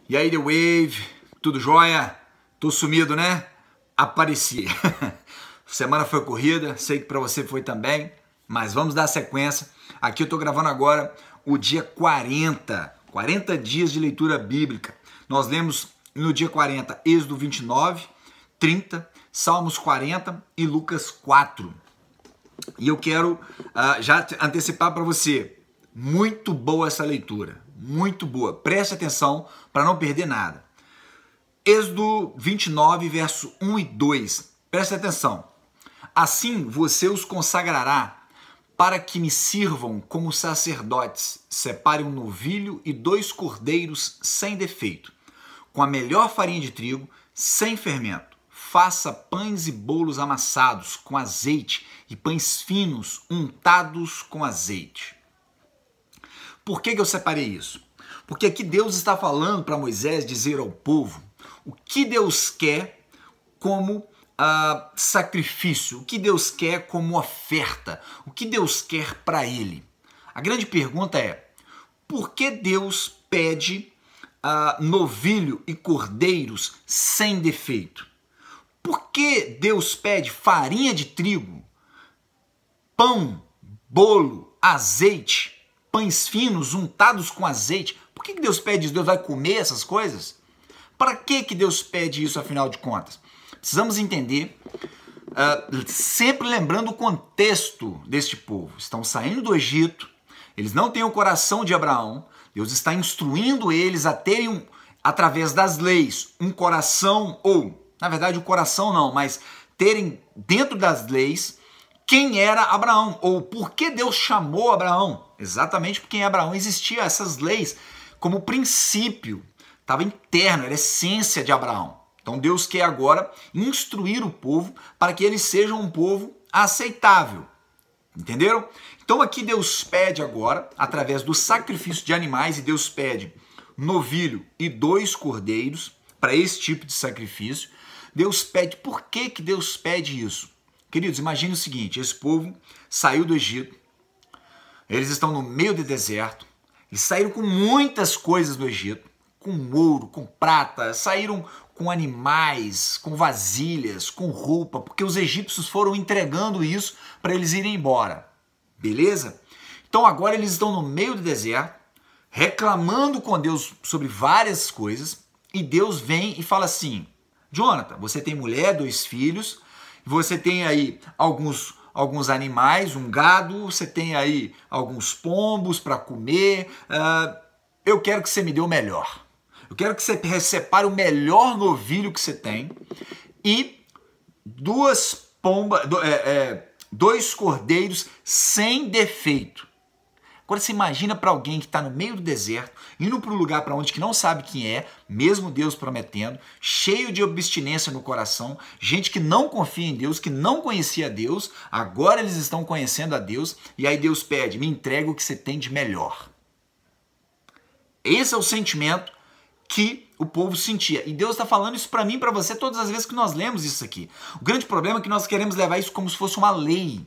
E aí, The Wave, tudo jóia? Tô sumido, né? Apareci. Semana foi corrida, sei que para você foi também, mas vamos dar sequência. Aqui eu tô gravando agora o dia 40 dias de leitura bíblica. Nós lemos no dia 40, Êxodo 29, 30, Salmos 40 e Lucas 4. E eu quero já antecipar para você, muito boa essa leitura, muito boa. Preste atenção para não perder nada. Êxodo 29, verso 1 e 2. Preste atenção. Assim você os consagrará para que me sirvam como sacerdotes. Separe um novilho e 2 cordeiros sem defeito, com a melhor farinha de trigo, sem fermento. Faça pães e bolos amassados com azeite e pães finos untados com azeite. Por que eu separei isso? Porque aqui Deus está falando para Moisés dizer ao povo o que Deus quer como sacrifício, o que Deus quer como oferta, o que Deus quer para ele. A grande pergunta é, por que Deus pede novilho e cordeiros sem defeito? Por que Deus pede farinha de trigo, pão, bolo, azeite, pães finos untados com azeite? Por que Deus pede isso? Deus vai comer essas coisas? Para que Deus pede isso, afinal de contas? Precisamos entender, sempre lembrando o contexto deste povo. Estão saindo do Egito, eles não têm o coração de Abraão, Deus está instruindo eles a terem, através das leis, um coração, ou, na verdade, o coração não, mas terem dentro das leis quem era Abraão, ou por que Deus chamou Abraão. Exatamente porque em Abraão existiam essas leis como princípio, estava interno, era a essência de Abraão. Então Deus quer agora instruir o povo para que eles sejam um povo aceitável. Entenderam? Então aqui Deus pede agora, através do sacrifício de animais, e Deus pede novilho e 2 cordeiros para esse tipo de sacrifício. Deus pede, por que Deus pede isso? Queridos, imagine o seguinte, esse povo saiu do Egito, eles estão no meio do deserto, eles saíram com muitas coisas do Egito, com ouro, com prata, saíram com animais, com vasilhas, com roupa, porque os egípcios foram entregando isso para eles irem embora. Beleza? Então agora eles estão no meio do deserto, reclamando com Deus sobre várias coisas, e Deus vem e fala assim, Jonathan, você tem mulher, 2 filhos, você tem aí alguns animais, um gado, você tem aí alguns pombos para comer, eu quero que você me dê o melhor. Eu quero que você separe o melhor novilho que você tem e 2 cordeiros sem defeito. Agora você imagina para alguém que está no meio do deserto, indo para um lugar para onde que não sabe quem é, mesmo Deus prometendo, cheio de abstinência no coração, gente que não confia em Deus, que não conhecia Deus, agora eles estão conhecendo a Deus, e aí Deus pede, me entrega o que você tem de melhor. Esse é o sentimento que o povo sentia. E Deus está falando isso para mim e para você todas as vezes que nós lemos isso aqui. O grande problema é que nós queremos levar isso como se fosse uma lei.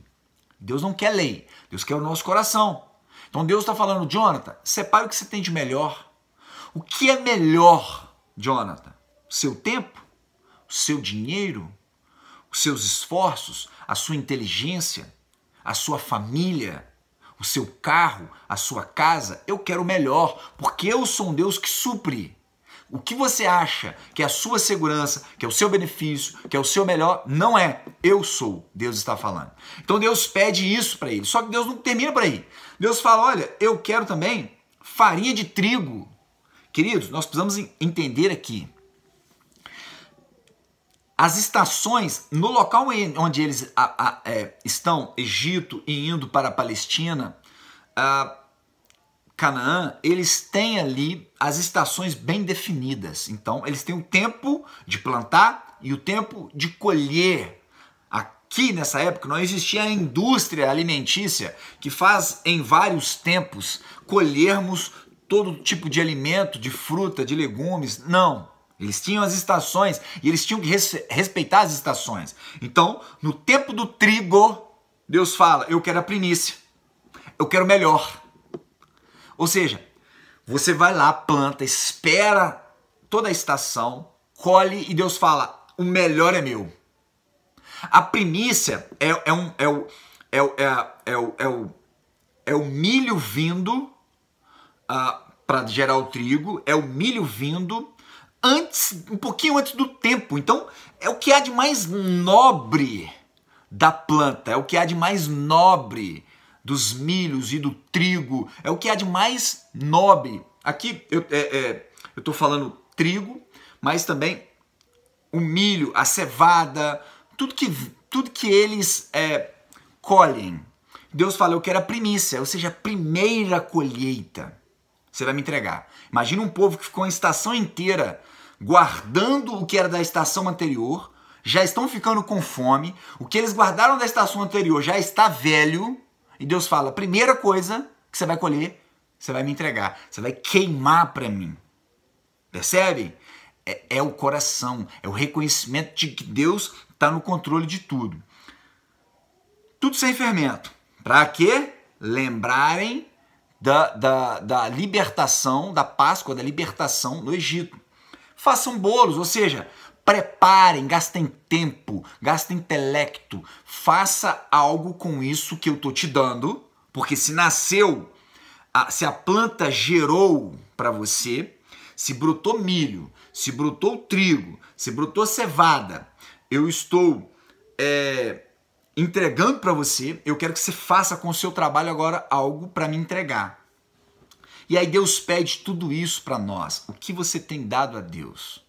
Deus não quer lei, Deus quer o nosso coração. Então Deus está falando, Jonathan, separe o que você tem de melhor. O que é melhor, Jonathan? O seu tempo? O seu dinheiro? Os seus esforços? A sua inteligência? A sua família? O seu carro? A sua casa? Eu quero o melhor, porque eu sou um Deus que supre. O que você acha que é a sua segurança, que é o seu benefício, que é o seu melhor, não é. Eu sou, Deus está falando. Então Deus pede isso para ele. Só que Deus não termina por aí. Deus fala, olha, eu quero também farinha de trigo. Queridos, nós precisamos entender aqui. As estações, no local onde eles estão, Egito e indo para a Palestina, Canaã, eles têm ali as estações bem definidas. Então, eles têm o tempo de plantar e o tempo de colher. Aqui, nessa época, não existia a indústria alimentícia que faz, em vários tempos, colhermos todo tipo de alimento, de fruta, de legumes. Não. Eles tinham as estações e eles tinham que respeitar as estações. Então, no tempo do trigo, Deus fala, eu quero a primícia. Eu quero o melhor. Ou seja, você vai lá, planta, espera toda a estação, colhe e Deus fala, o melhor é meu. A primícia é o milho vindo para gerar o trigo, é o milho vindo um pouquinho antes do tempo. Então, é o que há de mais nobre da planta, é o que há de mais nobre dos milhos e do trigo, é o que há de mais nobre. Aqui eu estou falando trigo, mas também o milho, a cevada, tudo que eles colhem. Deus fala, eu quero a primícia, ou seja, a primeira colheita. Você vai me entregar. Imagina um povo que ficou a estação inteira guardando o que era da estação anterior, já estão ficando com fome, o que eles guardaram da estação anterior já está velho, e Deus fala, a primeira coisa que você vai colher, você vai me entregar, você vai queimar para mim. Percebe? É o coração, é o reconhecimento de que Deus está no controle de tudo. Tudo sem fermento. Para quê? Lembrarem da libertação, da Páscoa, da libertação no Egito. Façam bolos, ou seja, preparem, gastem tempo, gastem intelecto, faça algo com isso que eu estou te dando, porque se nasceu, se a planta gerou para você, se brotou milho, se brotou trigo, se brotou cevada, eu estou entregando para você, eu quero que você faça com o seu trabalho agora algo para me entregar. E aí Deus pede tudo isso para nós. O que você tem dado a Deus?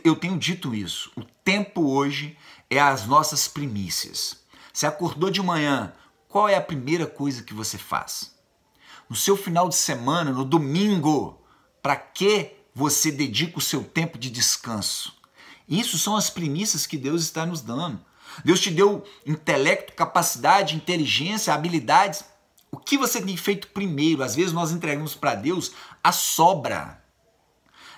Eu tenho dito isso. O tempo hoje é as nossas primícias. Você acordou de manhã, qual é a primeira coisa que você faz? No seu final de semana, no domingo, para que você dedica o seu tempo de descanso? Isso são as primícias que Deus está nos dando. Deus te deu intelecto, capacidade, inteligência, habilidades. O que você tem feito primeiro? Às vezes nós entregamos para Deus a sobra.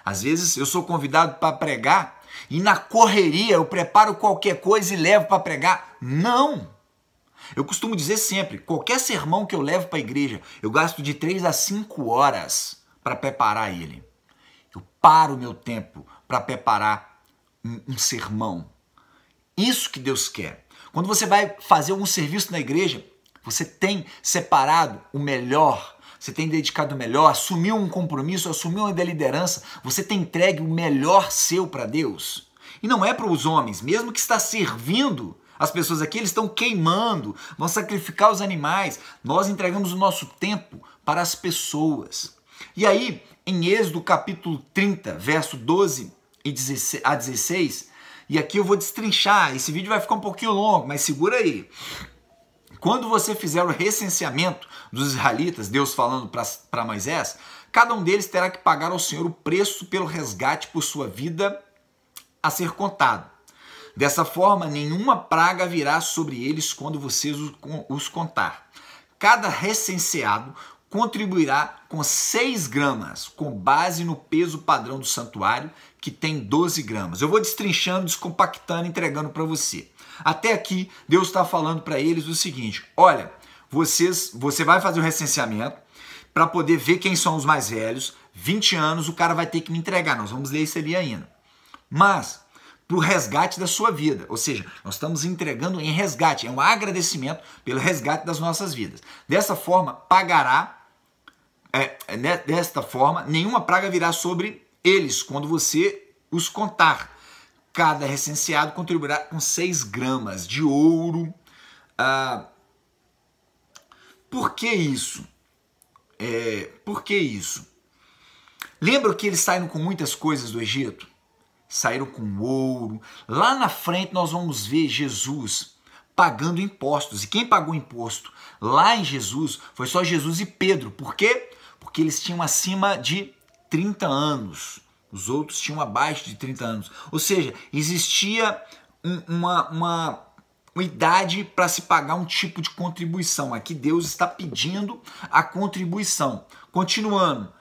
Às vezes eu sou convidado para pregar e na correria eu preparo qualquer coisa e levo para pregar. Não! Eu costumo dizer sempre, qualquer sermão que eu levo para a igreja, eu gasto de 3 a 5 horas para preparar ele. Eu paro o meu tempo para preparar um sermão. Isso que Deus quer. Quando você vai fazer algum serviço na igreja, você tem separado o melhor, você tem dedicado o melhor, assumiu um compromisso, assumiu uma liderança, você tem entregue o melhor seu para Deus. E não é para os homens, mesmo que está servindo as pessoas aqui, eles estão queimando, vão sacrificar os animais. Nós entregamos o nosso tempo para as pessoas. E aí, em Êxodo capítulo 30, verso 12 a 16, e aqui eu vou destrinchar, esse vídeo vai ficar um pouquinho longo, mas segura aí. Quando você fizer o recenseamento dos israelitas, Deus falando para Moisés, cada um deles terá que pagar ao Senhor o preço pelo resgate por sua vida a ser contado. Dessa forma, nenhuma praga virá sobre eles quando você os contar. Cada recenseado contribuirá com 6 gramas, com base no peso padrão do santuário, que tem 12 gramas. Eu vou destrinchando, descompactando, entregando para você. Até aqui, Deus está falando para eles o seguinte, olha, você vai fazer o recenseamento para poder ver quem são os mais velhos, 20 anos, o cara vai ter que me entregar, nós vamos ler isso ali ainda. Mas, para o resgate da sua vida, ou seja, nós estamos entregando em resgate, é um agradecimento pelo resgate das nossas vidas. Dessa forma, desta forma, nenhuma praga virá sobre eles quando você os contar. Cada recenseado contribuirá com 6 gramas de ouro. Por que isso? Por que isso? Lembra que eles saíram com muitas coisas do Egito? Saíram com ouro. Lá na frente nós vamos ver Jesus pagando impostos. E quem pagou imposto lá em Jesus foi só Jesus e Pedro. Por quê? Porque eles tinham acima de 30 anos. Os outros tinham abaixo de 30 anos. Ou seja, existia uma idade para se pagar um tipo de contribuição. Aqui Deus está pedindo a contribuição. Continuando.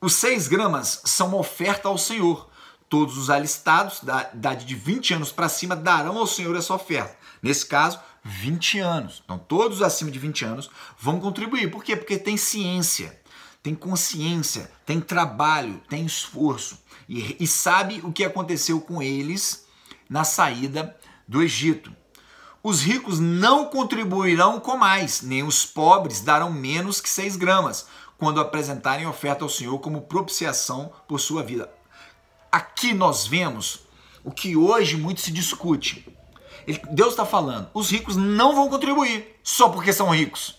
Os 6 gramas são uma oferta ao Senhor. Todos os alistados da idade de 20 anos para cima darão ao Senhor essa oferta. Nesse caso, 20 anos. Então, todos acima de 20 anos vão contribuir. Por quê? Porque tem ciência. tem consciência, tem trabalho, tem esforço e sabe o que aconteceu com eles na saída do Egito. Os ricos não contribuirão com mais, nem os pobres darão menos que 6 gramas, quando apresentarem oferta ao Senhor como propiciação por sua vida. Aqui nós vemos o que hoje muito se discute. Deus está falando, os ricos não vão contribuir só porque são ricos.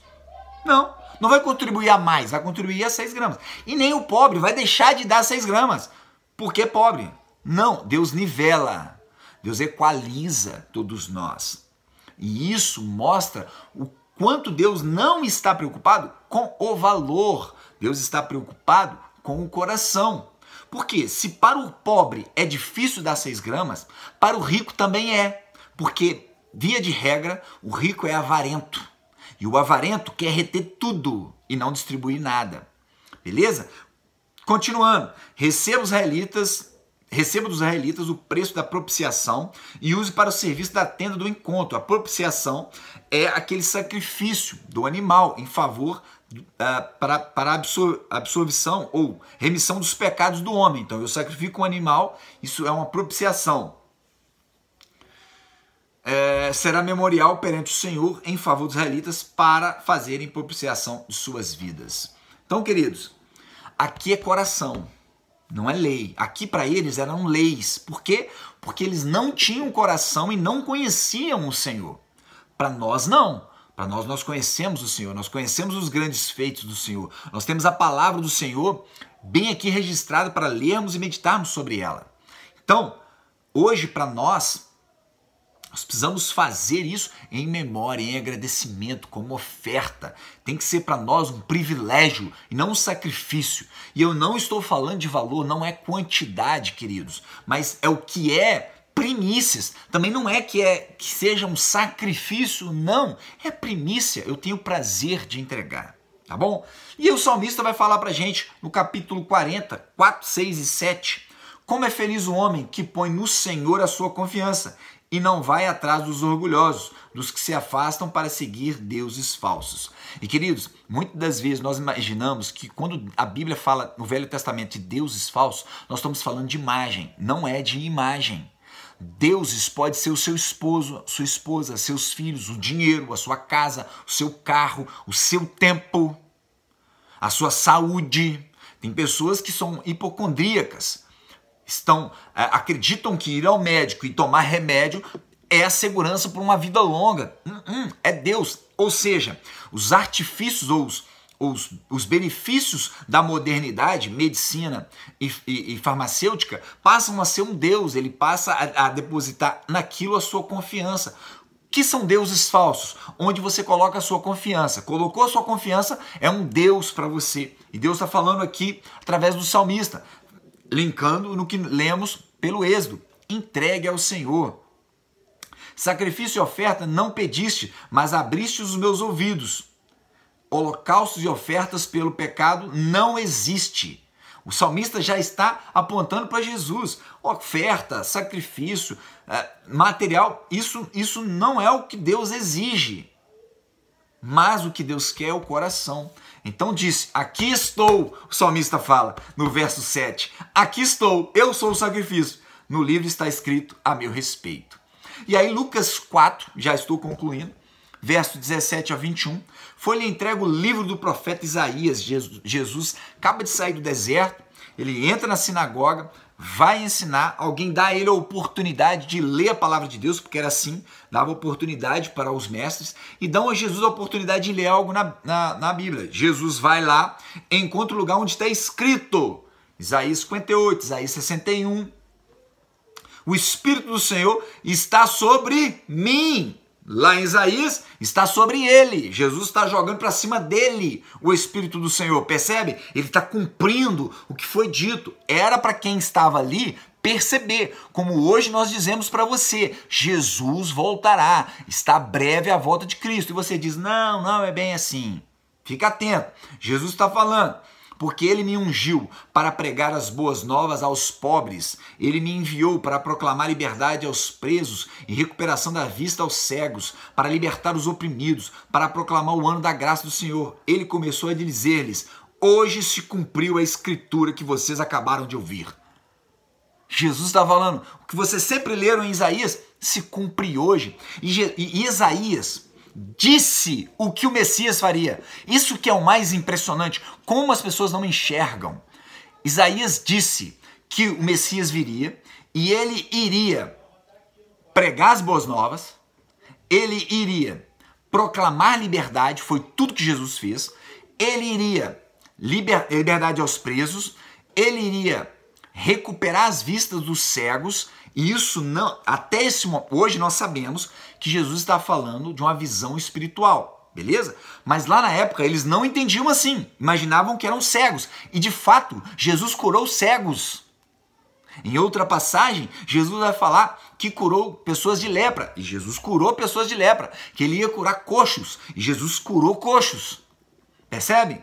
Não vai contribuir a mais, vai contribuir a 6 gramas. E nem o pobre vai deixar de dar 6 gramas, porque é pobre. Não, Deus nivela, Deus equaliza todos nós. E isso mostra o quanto Deus não está preocupado com o valor, Deus está preocupado com o coração. Porque se para o pobre é difícil dar 6 gramas, para o rico também é. Porque, via de regra, o rico é avarento. E o avarento quer reter tudo e não distribuir nada. Beleza? Continuando. Receba dos israelitas o preço da propiciação e use para o serviço da tenda do encontro. A propiciação é aquele sacrifício do animal em favor para absolvição ou remissão dos pecados do homem. Então eu sacrifico um animal, isso é uma propiciação. Será memorial perante o Senhor em favor dos israelitas para fazerem propiciação de suas vidas. Então, queridos, aqui é coração. Não é lei. Aqui para eles eram leis. Por quê? Porque eles não tinham coração e não conheciam o Senhor. Para nós não. Para nós conhecemos o Senhor. Nós conhecemos os grandes feitos do Senhor. Nós temos a palavra do Senhor bem aqui registrada para lermos e meditarmos sobre ela. Então, hoje para nós precisamos fazer isso em memória, em agradecimento, como oferta. Tem que ser para nós um privilégio e não um sacrifício. E eu não estou falando de valor, não é quantidade, queridos, mas é o que é primícias. Também não é que seja um sacrifício, não. É primícia, eu tenho prazer de entregar. Tá bom? E o salmista vai falar pra gente no capítulo 40, 4, 6 e 7. Como é feliz o homem que põe no Senhor a sua confiança e não vai atrás dos orgulhosos, dos que se afastam para seguir deuses falsos. E queridos, muitas das vezes nós imaginamos que quando a Bíblia fala no Velho Testamento de deuses falsos, nós estamos falando de imagem, não é de imagem. Deuses pode ser o seu esposo, sua esposa, seus filhos, o dinheiro, a sua casa, o seu carro, o seu tempo, a sua saúde. Tem pessoas que são hipocondríacas, acreditam que ir ao médico e tomar remédio é a segurança por uma vida longa. É Deus. Ou seja, os artifícios ou os benefícios da modernidade, medicina e farmacêutica, passam a ser um Deus. Ele passa a depositar naquilo a sua confiança. Que são deuses falsos? Onde você coloca a sua confiança. Colocou a sua confiança, é um Deus para você. E Deus está falando aqui através do salmista, linkando no que lemos pelo Êxodo. Entregue ao Senhor. Sacrifício e oferta não pediste, mas abriste os meus ouvidos. Holocaustos e ofertas pelo pecado não existe. O salmista já está apontando para Jesus. Oferta, sacrifício, material, isso não é o que Deus exige. Mas o que Deus quer é o coração. Então disse, aqui estou, o salmista fala no verso 7. Aqui estou, eu sou o sacrifício. No livro está escrito a meu respeito. E aí Lucas 4, já estou concluindo, verso 17 a 21, foi-lhe entregue o livro do profeta Isaías. Jesus acaba de sair do deserto, ele entra na sinagoga, vai ensinar, alguém dá a ele a oportunidade de ler a palavra de Deus, porque era assim, dava oportunidade para os mestres, e dão a Jesus a oportunidade de ler algo na Bíblia. Jesus vai lá, encontra o lugar onde está escrito, Isaías 58, Isaías 61, o Espírito do Senhor está sobre mim. Lá em Isaías, está sobre ele. Jesus está jogando para cima dele o Espírito do Senhor. Percebe? Ele está cumprindo o que foi dito. Era para quem estava ali perceber. Como hoje nós dizemos para você, Jesus voltará. Está breve a volta de Cristo. E você diz, não é bem assim. Fica atento. Jesus está falando. Porque ele me ungiu para pregar as boas novas aos pobres. Ele me enviou para proclamar liberdade aos presos e recuperação da vista aos cegos, para libertar os oprimidos, para proclamar o ano da graça do Senhor. Ele começou a dizer-lhes, hoje se cumpriu a escritura que vocês acabaram de ouvir. Jesus está falando, o que vocês sempre leram em Isaías se cumpre hoje. E Isaías disse o que o Messias faria. Isso que é o mais impressionante, como as pessoas não enxergam. Isaías disse que o Messias viria e ele iria pregar as boas novas, ele iria proclamar liberdade, foi tudo que Jesus fez, ele iria liberdade aos presos, ele iria recuperar as vistas dos cegos, e isso não, até esse momento, hoje nós sabemos que Jesus está falando de uma visão espiritual, beleza? Mas lá na época eles não entendiam assim, imaginavam que eram cegos, e de fato Jesus curou cegos. Em outra passagem, Jesus vai falar que curou pessoas de lepra, e Jesus curou pessoas de lepra, que ele ia curar coxos, e Jesus curou coxos. Percebe?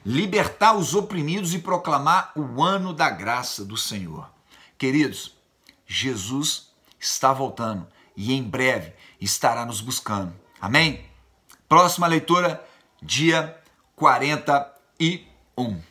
Libertar os oprimidos e proclamar o ano da graça do Senhor. Queridos, Jesus está voltando e em breve estará nos buscando. Amém? Próxima leitura, dia 41.